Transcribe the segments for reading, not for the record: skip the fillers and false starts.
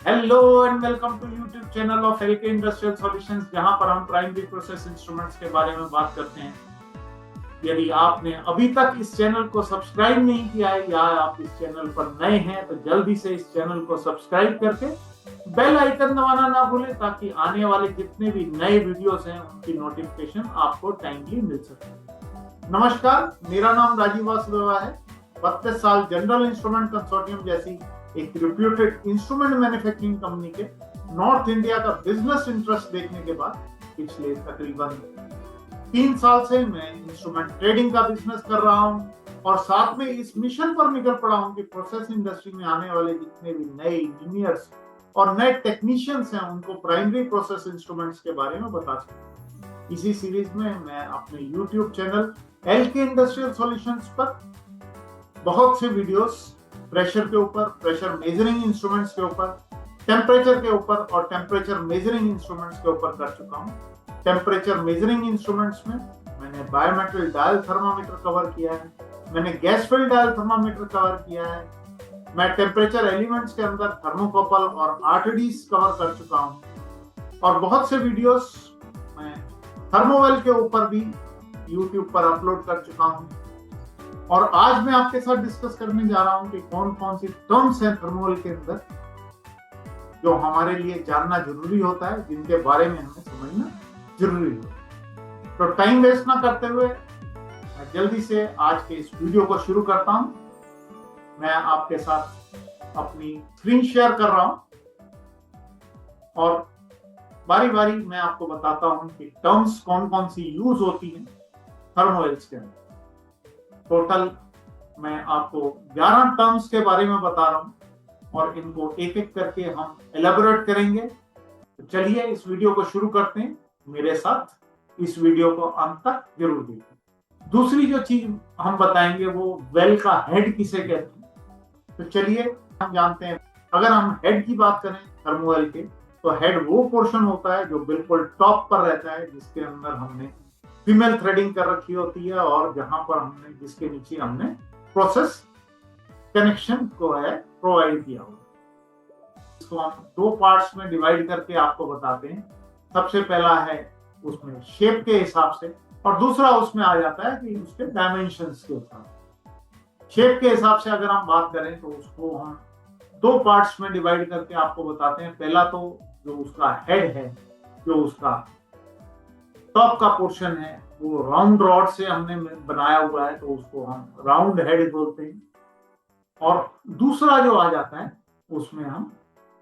Hello and welcome to YouTube channel of LK industrial solutions, जहां पर हम primary process instruments के बारे में बात करते हैं। यदि आपने अभी तक इस चैनल को सब्सक्राइब नहीं किया है या आप इस चैनल पर नए हैं तो जल्दी से इस चैनल को सब्सक्राइब करके बेल आइकन दबाना ना भूलें, ताकि आने वाले जितने भी नए वीडियोस हैं उनकी नोटिफिकेशन आपको टाइमली मिल सके। नमस्कार, मेरा नाम राजीव वासुदेवा है। 32 साल जनरल इंस्ट्रूमेंट कंसोर्टियम जैसी एक रिप्यूटेड इंस्ट्रूमेंट मैन्युफैक्चरिंग कंपनी के नॉर्थ इंडिया का बिजनेस इंटरेस्ट देखने के बाद पिछले तकरीबन 3 साल से मैं इंस्ट्रूमेंट ट्रेडिंग का बिजनेस कर रहा हूं और साथ में इस मिशन पर निकल पड़ा हूं कि प्रोसेस इंडस्ट्री में आने वाले जितने भी नए इंजीनियर्स और नए टेक्नीशियंस हैं उनको प्राइमरी प्रोसेस इंस्ट्रूमेंट्स के बारे में बता सकूं। इसी सीरीज में मैं अपने YouTube channel LK industrial solutions पर बहुत से वीडियोस प्रेशर के ऊपर, प्रेशर मेजरिंग इंस्ट्रूमेंट्स के ऊपर, टेम्परेचर के ऊपर और टेम्परेचर मेजरिंग इंस्ट्रूमेंट्स के ऊपर कर चुका हूं। टेम्परेचर मेजरिंग इंस्ट्रूमेंट्स में मैंने बायोमेट्रिक डायल थर्मामीटर कवर किया है, मैंने gas filled dial thermometer cover किया है, मैं टेम्परेचर एलिमेंट्स के अंदर थर्मोकपल और आरटीडीज कवर कर चुका हूं और बहुत से वीडियोस मैं थर्मोवेल के ऊपर भी यूट्यूब पर अपलोड कर चुका हूं। और आज मैं आपके साथ डिस्कस करने जा रहा हूं कि कौन कौन सी टर्म्स हैं थर्मोवेल के अंदर जो हमारे लिए जानना जरूरी होता है, जिनके बारे में हमें समझना जरूरी होता है। तो टाइम वेस्ट ना करते हुए मैं जल्दी से आज के इस वीडियो को शुरू करता हूं। मैं आपके साथ अपनी स्क्रीन शेयर कर रहा हूं और बारी बारी मैं आपको बताता हूं कि टर्म्स कौन कौन सी यूज होती हैं थर्मोवेल्स के अंदर। टोटल मैं आपको 11 टर्म्स के बारे में बता रहा हूं और इनको एक एक करके हम एलेबोरेट करेंगे। तो चलिए इस वीडियो को शुरू करते हैं। मेरे साथ इस वीडियो को अंत तक जरूर देखें। दूसरी जो चीज हम बताएंगे वो वेल का हेड किसे कहते हैं। तो चलिए हम जानते हैं, अगर हम हेड की बात करें थर्मोवेल के, तो हेड वो पोर्शन होता है जो बिल्कुल टॉप पर रहता है, जिसके अंदर हमने फीमेल थ्रेडिंग कर रखी होती है और जहां पर हमने जिसके नीचे हमने प्रोसेस कनेक्शन को है प्रोवाइड किया हुआ। इसको हम 2 पार्ट्स में डिवाइड करके आपको बताते हैं। सबसे पहला है उसमें शेप के हिसाब से और दूसरा उसमें आ जाता है कि उसके डायमेंशंस के हिसाब। शेप के हिसाब से अगर हम बात करें तो उसको हम 2 पार्ट्स में डिवाइड करके आपको बताते हैं। पहला तो जो उसका हेड है, जो उसका टॉप का पोर्शन है, वो राउंड रॉड से हमने बनाया हुआ है तो उसको हम राउंड हेड बोलते हैं। और दूसरा जो आ जाता है उसमें हम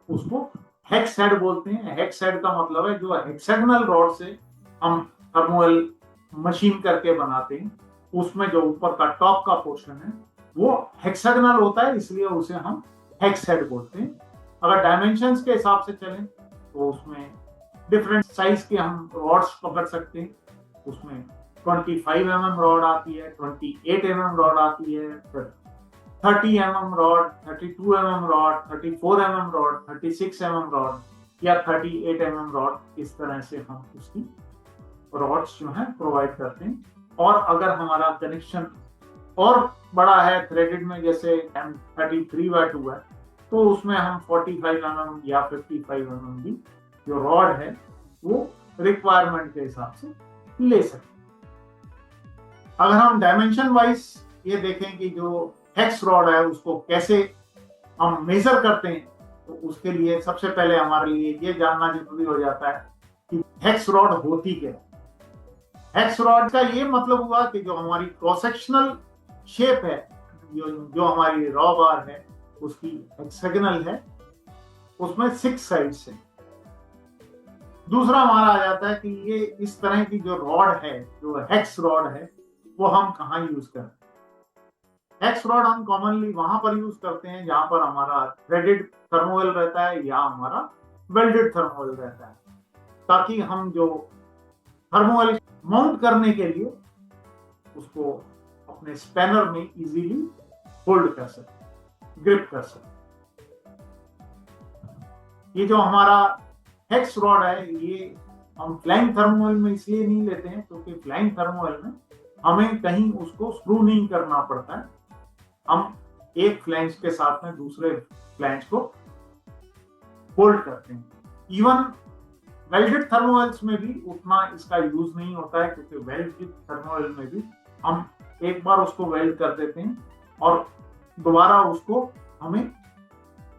उसको हेक्स हेड बोलते हैं। हेक्स हेड का मतलब है जो हेक्सागोनल रॉड से हम थर्मोवेल मशीन करके बनाते हैं, उसमें जो ऊपर का टॉप का पोर्शन है वो हेक्सागोनल होता है, इसलिए उसे हम हेक्स हेड बोलते हैं। अगर डायमेंशंस के हिसाब से चलें तो उसमें डिफरेंट साइज के हम रॉड्स पकड़ सकते हैं। उसमें 25 mm रॉड आती है, 28 mm रॉड आती है, फिर 30 mm rod, 32 mm rod, 34 mm rod, 36 mm rod या 38 mm रॉड, इस तरह से हम उसकी रॉड्स जो है प्रोवाइड करते हैं। और अगर हमारा कनेक्शन और बड़ा है थ्रेडेड में, जैसे M33/2 है, तो उसमें हम 45 mm या 55 mm भी जो रॉड है वो रिक्वायरमेंट के हिसाब से ले सकते हैं। अगर हम डायमेंशन वाइज ये देखें कि जो हेक्स रॉड है उसको कैसे हम मेजर करते हैं, तो उसके लिए सबसे पहले हमारे लिए ये जानना जरूरी हो जाता है कि हेक्स रॉड होती क्या है। हेक्स रॉड का ये मतलब हुआ कि जो हमारी क्रॉस सेक्शनल शेप है, जो हमारी रॉ बार है उसकी हेक्सागोनल है, उसमें 6 साइड्स है। दूसरा हमारा आ जाता है कि ये इस तरह की जो रॉड है, जो हेक्स रॉड है, वो हम कहाँ यूज करते हैं। हेक्स रॉड हम कॉमनली वहां पर यूज करते हैं जहां पर हमारा थ्रेडेड थर्मोवेल रहता है या हमारा वेल्डेड थर्मोवेल रहता है, ताकि हम जो थर्मोवेल माउंट करने के लिए उसको अपने स्पैनर में इजीली होल्ड कर सके, ग्रिप कर सके। ये जो हमारा हेक्स रॉड है ये हम फ्लाइंग थर्मोवेल में इसलिए नहीं लेते हैं क्योंकि फ्लाइंग थर्मोवेल में हमें कहीं उसको स्क्रू नहीं करना पड़ता है। हम एक फ्लैंज के साथ में दूसरे फ्लैंज को होल्ड करते हैं। इवन वेल्डेड थर्मोवेल्स में भी उतना इसका यूज नहीं होता है, क्योंकि वेल्डेड थर्मोवेल में भी हम एक बार उसको वेल्ड कर देते हैं और दोबारा उसको हमें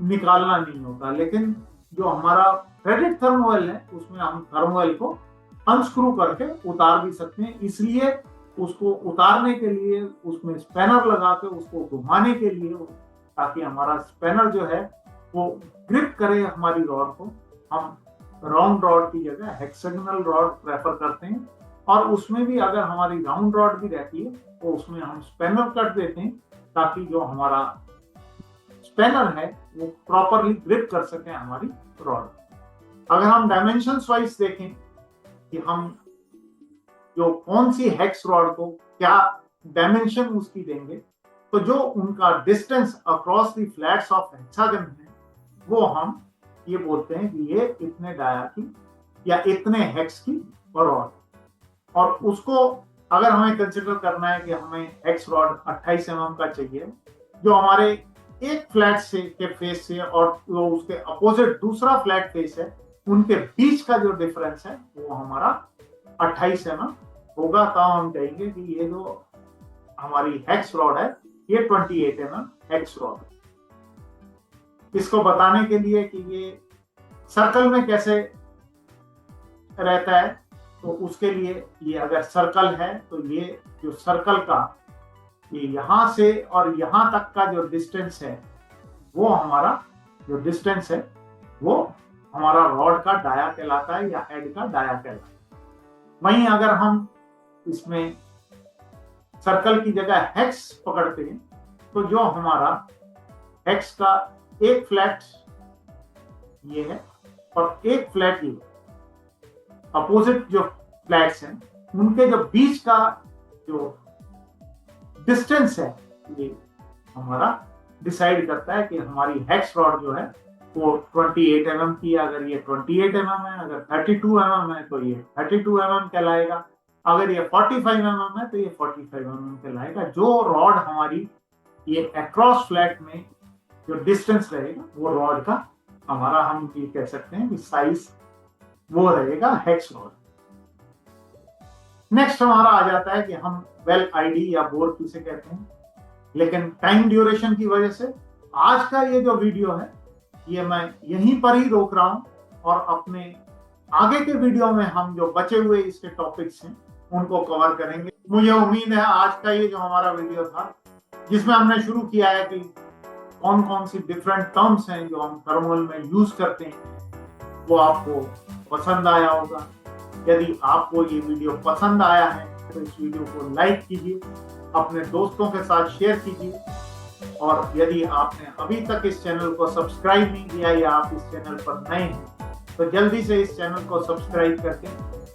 निकालना नहीं होता। लेकिन जो हमारा थ्रेडेड थर्मोवेल है उसमें हम थर्मोवेल को अनस्क्रू करके उतार भी सकते हैं। इसलिए उसको उतारने के लिए उसमें स्पैनर लगा के उसको घुमाने के लिए, ताकि हमारा स्पैनर जो है वो ग्रिप करे हमारी रॉड को, हम राउंड रॉड की जगह हेक्सागोनल रॉड प्रेफर करते हैं। और उसमें भी अगर हमारी राउंड रॉड भी रहती है तो उसमें हम स्पैनर कट देते हैं, ताकि जो हमारा स्पैनर है वो प्रॉपरली ग्रिप कर सके हमारी रॉड। अगर हम डायमेंशंस वाइज देखें कि हम जो कौन सी हेक्स रॉड को क्या डायमेंशन उसकी देंगे, तो जो उनका distance across the flats of hexagon है वो हम ये बोलते हैं कि ये इतने डाया की या इतने हेक्स की रॉड। और उसको अगर हमें कंसिडर करना है कि हमें हेक्स रॉड 28 mm का चाहिए, जो हमारे एक फ्लैट से के फेस से और जो उसके अपोजिट दूसरा फ्लैट फेस है उनके बीच का जो डिफरेंस है वो हमारा 28 mm होगा, तब हम कहेंगे कि ये जो हमारी हेक्स रॉड है ये 28 mm हेक्स रॉड है। इसको बताने के लिए कि ये सर्कल में कैसे रहता है, तो उसके लिए ये अगर सर्कल है तो ये जो सर्कल का ये यहां से और यहां तक का जो डिस्टेंस है वो हमारा जो डिस्टेंस है वो हमारा रॉड का डाया कहलाता है या हेड का डाया कहलाता है। वहीं अगर हम इसमें सर्कल की जगह हेक्स पकड़ते हैं तो जो हमारा हेक्स का एक फ्लैट ये है और एक फ्लैट ये, अपोजिट जो फ्लैट्स हैं उनके जो बीच का जो डिस्टेंस है ये हमारा डिसाइड करता है कि हमारी हेक्स रॉड जो है वो 28 mm की, अगर ये 28 mm है, अगर 32 mm है तो ये 32 mm कहलाएगा, अगर ये 45 mm है तो ये 45 mm कहलाएगा। जो रॉड हमारी ये अक्रॉस फ्लैट में जो डिस्टेंस रहेगा वो रॉड का हमारा, हम ये कह सकते हैं कि साइज वो रहेगा हेक्स रॉड। नेक्स्ट हमारा आ जाता है कि हम वेल आईडी या बोर किसे कहते हैं, लेकिन टाइम ड्यूरेशन की वजह से आज का ये जो वीडियो है ये मैं यहीं पर ही रोक रहा हूं, और अपने आगे के वीडियो में हम जो बचे हुए इसके टॉपिक्स हैं उनको कवर करेंगे। मुझे उम्मीद है आज का ये जो हमारा वीडियो था जिसमें हमने शुरू किया है कि कौन कौन सी डिफरेंट टर्म्स हैं जो हम थर्मल में यूज करते हैं, वो आपको पसंद आया होगा। यदि आपको ये वीडियो पसंद आया है तो इस वीडियो को लाइक कीजिए, अपने दोस्तों के साथ शेयर कीजिए, और यदि आपने अभी तक इस चैनल को सब्सक्राइब नहीं किया या आप इस चैनल पर नए हैं तो जल्दी से इस चैनल को सब्सक्राइब करके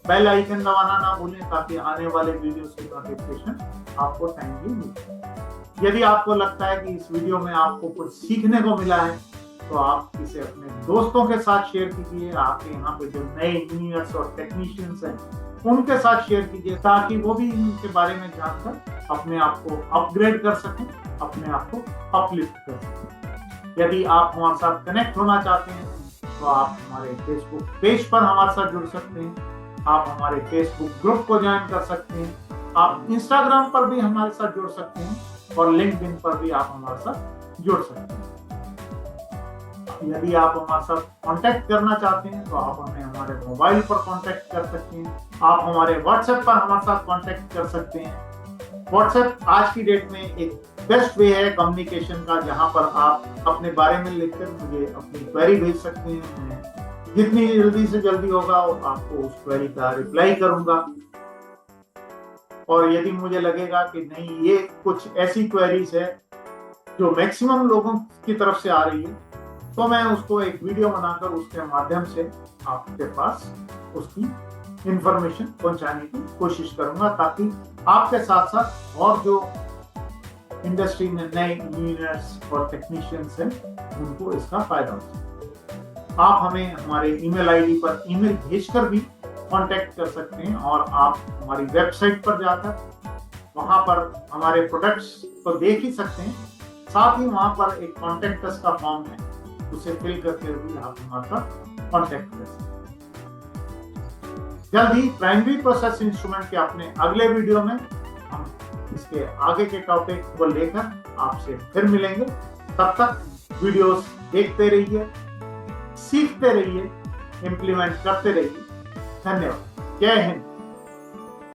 बेल आइकन दबाना ना भूलें, ताकि आने वाले वीडियो की नोटिफिकेशन आपको टाइमली मिले। यदि आपको लगता है कि इस वीडियो में आपको कुछ सीखने को मिला है तो आप इसे अपने दोस्तों के साथ शेयर कीजिए, आपके यहाँ पे जो नए इंजीनियर्स और टेक्नीशियंस हैं उनके साथ शेयर कीजिए, ताकि वो भी इनके बारे में जानकर अपने आप को अपग्रेड कर सकें, अपने आप को अपलिफ्ट कर सकें। यदि आप हमारे साथ कनेक्ट होना चाहते हैं तो आप हमारे फेसबुक पेज पर हमारे साथ जुड़ सकते हैं, आप हमारे फेसबुक ग्रुप को ज्वाइन कर सकते हैं, आप इंस्टाग्राम पर भी हमारे साथ जुड़ सकते हैं, और लिंक्डइन पर भी आप हमारे साथ जुड़ सकते हैं। यदि आप हमारे साथ कांटेक्ट करना चाहते हैं तो आप हमें हमारे मोबाइल पर कांटेक्ट कर सकते हैं, आप हमारे व्हाट्सएप पर हमारे साथ कांटेक्ट कर सकते हैं। व्हाट्सएप आज की डेट में एक बेस्ट वे है कम्युनिकेशन का, जहां पर आप अपने बारे में लिखकर मुझे अपनी क्वेरी भेज सकते हैं। मैं जितनी जल्दी से जल्दी होगा आपको उस क्वेरी का रिप्लाई करूंगा, और यदि मुझे लगेगा कि नहीं ये कुछ ऐसी क्वेरीज है जो मैक्सिमम लोगों की तरफ से आ रही है, तो मैं उसको एक वीडियो बनाकर उसके माध्यम से आपके पास उसकी इंफॉर्मेशन पहुंचाने की कोशिश करूंगा, ताकि आपके साथ साथ और जो इंडस्ट्री में नए इंजीनियर्स और टेक्नीशियंस हैं उनको इसका फायदा हो सके। आप हमें हमारे ईमेल आईडी पर ईमेल भेजकर भी कांटेक्ट कर सकते हैं, और आप हमारी वेबसाइट पर जाकर वहां पर हमारे प्रोडक्ट्स को देख ही सकते हैं। साथ ही वहां पर एक कांटेक्ट अस का फॉर्म है, उसे फिल करके भी आप हमारे साथ कॉन्टेक्ट कर सकते हैं। जल्दी प्राइमरी प्रोसेस इंस्ट्रूमेंट के अपने अगले वीडियो में हम इसके आगे के टॉपिक को लेकर आपसे फिर मिलेंगे। तब तक वीडियोस देखते रहिए, सीखते रहिए, इम्प्लीमेंट करते रहिए। धन्यवाद। जय हिंद।